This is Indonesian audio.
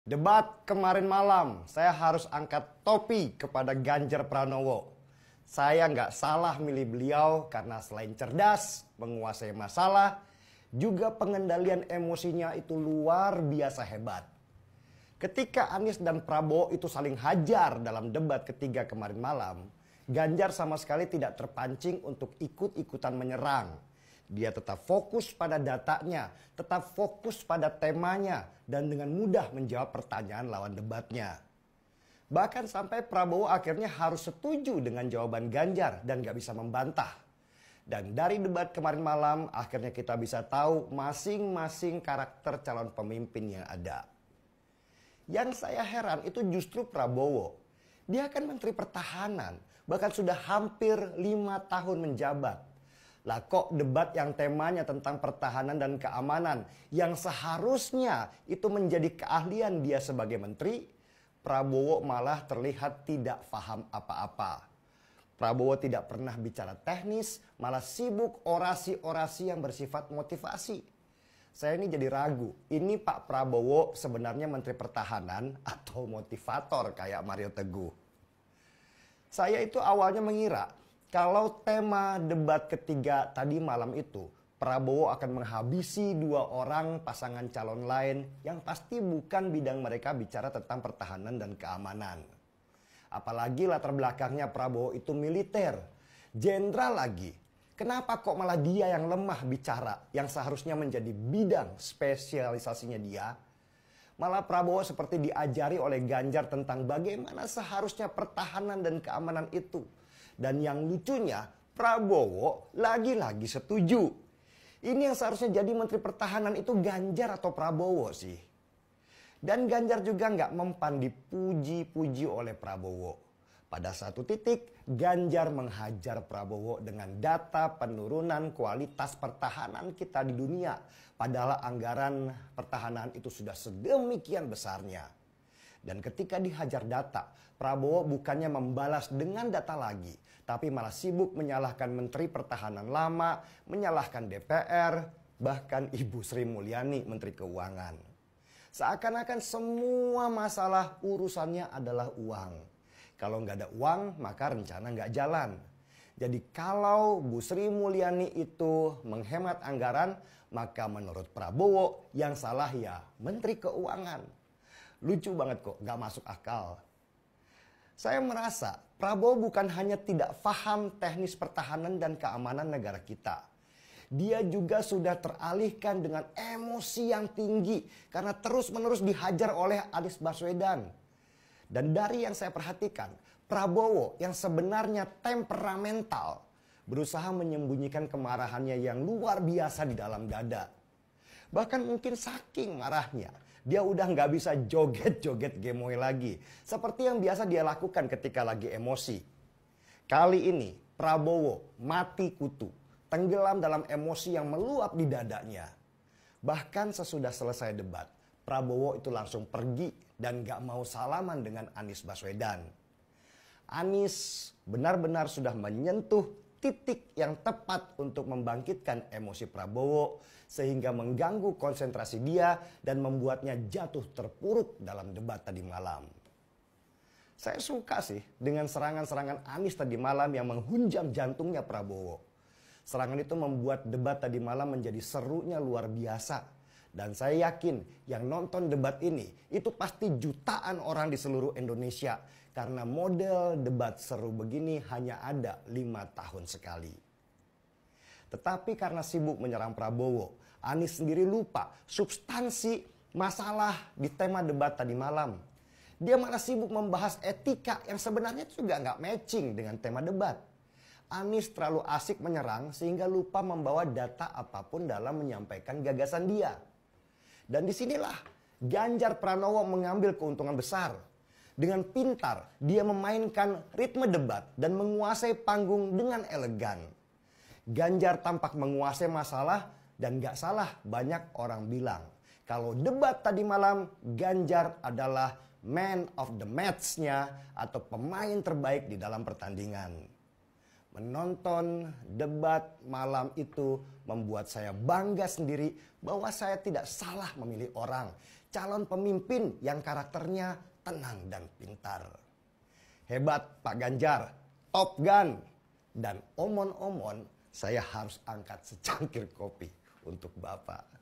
Debat kemarin malam, saya harus angkat topi kepada Ganjar Pranowo. Saya nggak salah milih beliau karena selain cerdas, menguasai masalah, juga pengendalian emosinya itu luar biasa hebat. Ketika Anies dan Prabowo itu saling hajar dalam debat ketiga kemarin malam, Ganjar sama sekali tidak terpancing untuk ikut-ikutan menyerang. Dia tetap fokus pada datanya, tetap fokus pada temanya, dan dengan mudah menjawab pertanyaan lawan debatnya. Bahkan sampai Prabowo akhirnya harus setuju dengan jawaban Ganjar dan gak bisa membantah. Dan dari debat kemarin malam, akhirnya kita bisa tahu masing-masing karakter calon pemimpin yang ada. Yang saya heran itu justru Prabowo. Dia kan Menteri Pertahanan, bahkan sudah hampir 5 tahun menjabat. Lah kok debat yang temanya tentang pertahanan dan keamanan yang seharusnya itu menjadi keahlian dia sebagai menteri, Prabowo malah terlihat tidak paham apa-apa. Prabowo tidak pernah bicara teknis, malah sibuk orasi-orasi yang bersifat motivasi. Saya ini jadi ragu, ini Pak Prabowo sebenarnya Menteri Pertahanan atau motivator kayak Mario Teguh. Saya itu awalnya mengira kalau tema debat ketiga tadi malam itu, Prabowo akan menghabisi 2 orang pasangan calon lain yang pasti bukan bidang mereka bicara tentang pertahanan dan keamanan. Apalagi latar belakangnya Prabowo itu militer, jenderal lagi. Kenapa kok malah dia yang lemah bicara, yang seharusnya menjadi bidang spesialisasinya dia? Malah Prabowo seperti diajari oleh Ganjar tentang bagaimana seharusnya pertahanan dan keamanan itu. Dan yang lucunya, Prabowo lagi-lagi setuju. Ini yang seharusnya jadi Menteri Pertahanan itu Ganjar atau Prabowo sih. Dan Ganjar juga nggak mempan dipuji-puji oleh Prabowo. Pada satu titik, Ganjar menghajar Prabowo dengan data penurunan kualitas pertahanan kita di dunia. Padahal anggaran pertahanan itu sudah sedemikian besarnya. Dan ketika dihajar data, Prabowo bukannya membalas dengan data lagi, tapi malah sibuk menyalahkan Menteri Pertahanan lama, menyalahkan DPR, bahkan Ibu Sri Mulyani Menteri Keuangan. Seakan-akan semua masalah urusannya adalah uang. Kalau nggak ada uang, maka rencana nggak jalan. Jadi kalau Bu Sri Mulyani itu menghemat anggaran, maka menurut Prabowo yang salah ya Menteri Keuangan. Lucu banget kok, gak masuk akal. Saya merasa Prabowo bukan hanya tidak paham teknis pertahanan dan keamanan negara kita. Dia juga sudah teralihkan dengan emosi yang tinggi karena terus-menerus dihajar oleh Anies Baswedan. Dan dari yang saya perhatikan, Prabowo yang sebenarnya temperamental berusaha menyembunyikan kemarahannya yang luar biasa di dalam dada. Bahkan mungkin saking marahnya, dia udah nggak bisa joget-joget gemoy lagi. Seperti yang biasa dia lakukan ketika lagi emosi. Kali ini Prabowo mati kutu, tenggelam dalam emosi yang meluap di dadanya. Bahkan sesudah selesai debat, Prabowo itu langsung pergi dan nggak mau salaman dengan Anies Baswedan. Anies benar-benar sudah menyentuh titik yang tepat untuk membangkitkan emosi Prabowo sehingga mengganggu konsentrasi dia dan membuatnya jatuh terpuruk dalam debat tadi malam. Saya suka sih dengan serangan-serangan Anies tadi malam yang menghunjam jantungnya Prabowo. Serangan itu membuat debat tadi malam menjadi serunya luar biasa. Dan saya yakin yang nonton debat ini itu pasti jutaan orang di seluruh Indonesia. Karena model debat seru begini hanya ada 5 tahun sekali. Tetapi karena sibuk menyerang Prabowo, Anies sendiri lupa substansi masalah di tema debat tadi malam. Dia malah sibuk membahas etika yang sebenarnya juga nggak matching dengan tema debat. Anies terlalu asik menyerang sehingga lupa membawa data apapun dalam menyampaikan gagasan dia. Dan disinilah Ganjar Pranowo mengambil keuntungan besar. Dengan pintar, dia memainkan ritme debat dan menguasai panggung dengan elegan. Ganjar tampak menguasai masalah dan gak salah banyak orang bilang. Kalau debat tadi malam, Ganjar adalah man of the match-nya atau pemain terbaik di dalam pertandingan. Menonton debat malam itu membuat saya bangga sendiri bahwa saya tidak salah memilih orang. calon pemimpin yang karakternya tenang dan pintar. Hebat Pak Ganjar, Top Gun. Dan omon-omon saya harus angkat secangkir kopi untuk Bapak.